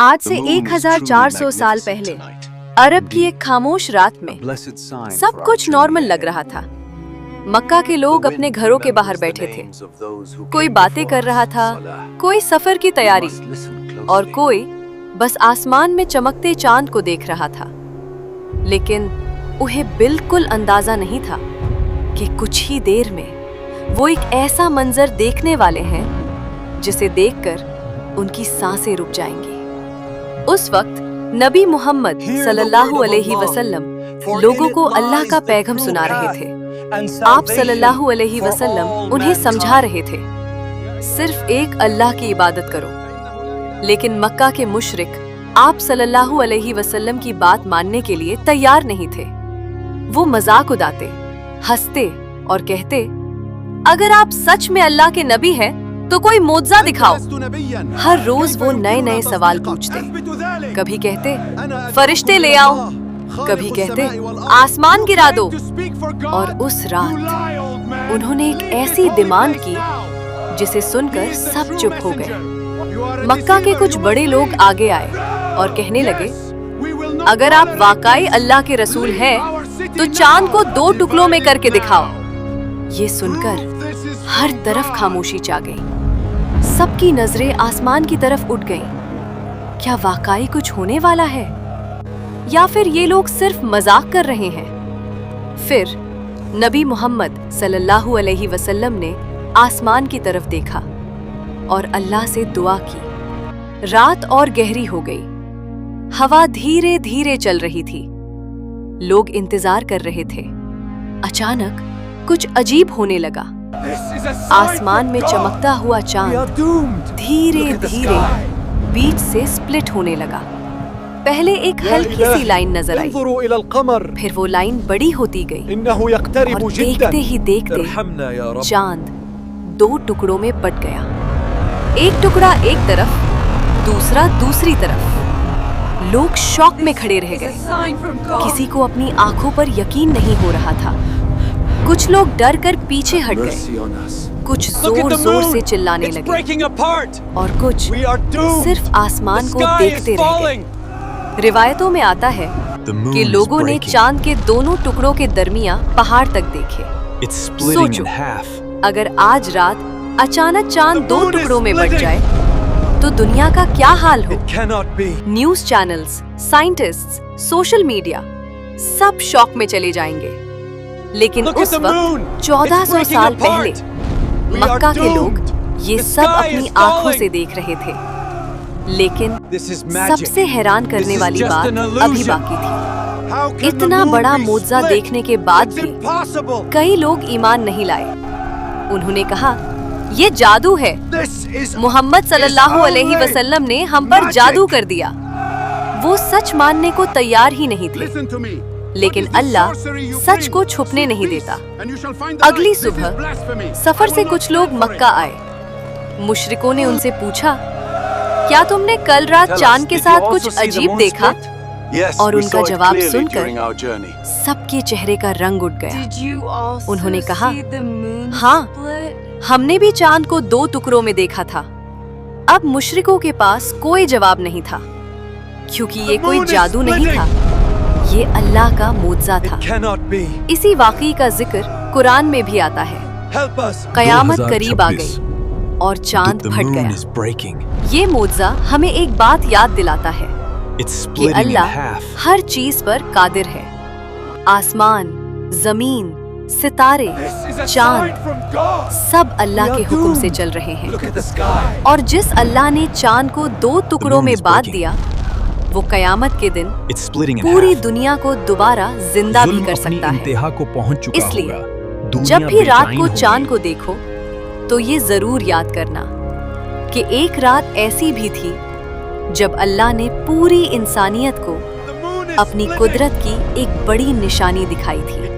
आज से 1400 साल पहले अरब की एक खामोश रात में सब कुछ नॉर्मल लग रहा था। मक्का के लोग अपने घरों के बाहर बैठे थे। कोई बातें कर रहा था, कोई सफर की तैयारी और कोई बस आसमान में चमकते चांद को देख रहा था। लेकिन उन्हें बिल्कुल अंदाजा नहीं था कि कुछ ही देर में वो एक ऐसा मंजर देखने वाले हैं जिसे देखकर उनकी सांसें रुक जाएंगी। उस वक्त नबी मोहम्मद सल्लल्लाहु अलैहि वसल्लम लोगों को अल्लाह का पैगाम सुना रहे थे। आप सल्लल्लाहु अलैहि वसल्लम उन्हें समझा रहे थे, सिर्फ एक अल्लाह की इबादत करो। लेकिन मक्का के मुशरिक आप सल्लल्लाहु अलैहि वसल्लम की बात मानने के लिए तैयार नहीं थे। वो मजाक उड़ाते, हंसते और कहते, अगर आप सच में अल्लाह के नबी हैं तो कोई मोज़ा दिखाओ। हर रोज वो नए नए सवाल पूछते। कभी कहते फरिश्ते ले आओ, कभी कहते आसमान गिरा दो। और उस रात उन्होंने एक ऐसी डिमांड की जिसे सुनकर सब चुप हो गए। मक्का के कुछ बड़े लोग आगे आए और कहने लगे, अगर आप वाकई अल्लाह के रसूल हैं तो चांद को 2 टुकड़ों में करके दिखाओ। ये सुनकर हर तरफ खामोशी छा गई। सबकी नजरें आसमान की तरफ उठ गईं। क्या वाकई कुछ होने वाला है या फिर ये लोग सिर्फ मजाक कर रहे हैं? फिर नबी मोहम्मद सल्लल्लाहु अलैहि वसल्लम ने आसमान की तरफ देखा और अल्लाह से दुआ की। रात और गहरी हो गई। हवा धीरे धीरे चल रही थी। लोग इंतजार कर रहे थे। अचानक कुछ अजीब होने लगा। आसमान में चमकता हुआ चांद धीरे धीरे बीच से स्प्लिट होने लगा। पहले एक हल्की सी लाइन नजर आई, फिर वो लाइन बड़ी होती गई और देखते ही देखते चांद 2 टुकड़ों में बट गया। एक टुकड़ा एक तरफ, दूसरा दूसरी तरफ। लोग शॉक में खड़े रह गए। किसी को अपनी आंखों पर यकीन नहीं हो रहा था। कुछ लोग डर कर पीछे हट गए, कुछ जोर जोर से चिल्लाने लगे और कुछ सिर्फ आसमान को देखते रह गए। रिवायतों में आता है कि लोगों ने चांद के दोनों टुकड़ों के दरमियां पहाड़ तक देखे। सोचो, अगर आज रात अचानक चांद 2 टुकड़ों में बट जाए तो दुनिया का क्या हाल हो। News channels, scientists, social media सब शॉक में चले जाएंगे। लेकिन उस वक्त 1400 साल पहले मक्का के लोग ये सब अपनी आंखों से देख रहे थे। लेकिन सबसे हैरान करने वाली बात अभी बाकी थी। इतना बड़ा मोज़ा देखने के बाद भी कई लोग ईमान नहीं लाए। उन्होंने कहा, ये जादू है। मोहम्मद सल्लल्लाहु अलैहि वसल्लम ने हम पर जादू कर दिया। वो सच मानने को तैयार ही नहीं थे। लेकिन अल्लाह सच को छुपने नहीं देता। अगली सुबह सफर से कुछ लोग मक्का आए। मुशरिकों ने उनसे पूछा, क्या तुमने कल रात चांद के साथ कुछ अजीब देखा? और उनका जवाब सुनकर सबके चेहरे का रंग उठ गया। उन्होंने कहा, हाँ, हमने भी चांद को 2 टुकड़ों में देखा था। अब मुशरिकों के पास कोई जवाब नहीं था, क्योंकि ये कोई जादू नहीं था, ये अल्लाह का मोज़ा था। इसी वाक़ई का जिक्र कुरान में भी आता है। क़यामत करीब आ गई और चांद फट गया। ये मोज़ा हमें एक बात याद दिलाता है कि अल्लाह हर चीज पर कादिर है। आसमान, जमीन, सितारे, चांद सब अल्लाह के हुक्म से चल रहे हैं। और जिस अल्लाह ने चांद को 2 टुकड़ों में बांट दिया, वो कयामत के दिन पूरी दुनिया को दोबारा जिंदा भी कर सकता है। इसलिए जब भी रात को चांद को देखो तो ये जरूर याद करना कि एक रात ऐसी भी थी जब अल्लाह ने पूरी इंसानियत को अपनी कुदरत की एक बड़ी निशानी दिखाई थी।